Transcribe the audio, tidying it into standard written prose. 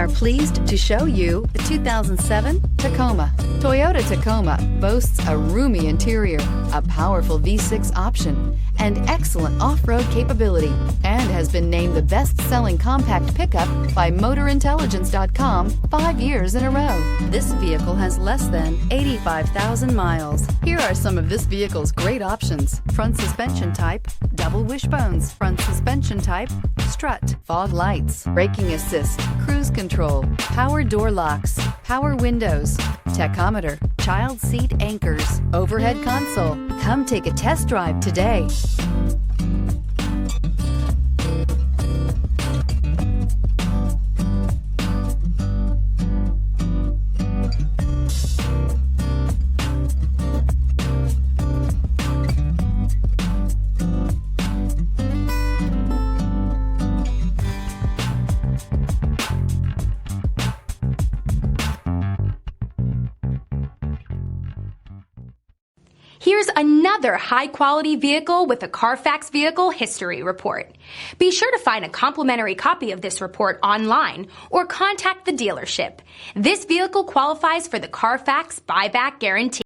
are pleased to show you the 2007 Tacoma. Toyota Tacoma boasts a roomy interior, a powerful V6 option, and excellent off-road capability, and has been named the best-selling compact pickup by MotorIntelligence.com 5 years in a row. This vehicle has less than 85,000 miles. Here are some of this vehicle's great options: front suspension type, double wishbones, front suspension type, strut, fog lights, braking assist, cruise control, power door locks, power windows, tachometer, child seat anchors, overhead console. Come take a test drive today. Here's another high-quality vehicle with a Carfax Vehicle History Report. Be sure to find a complimentary copy of this report online or contact the dealership. This vehicle qualifies for the Carfax Buyback Guarantee.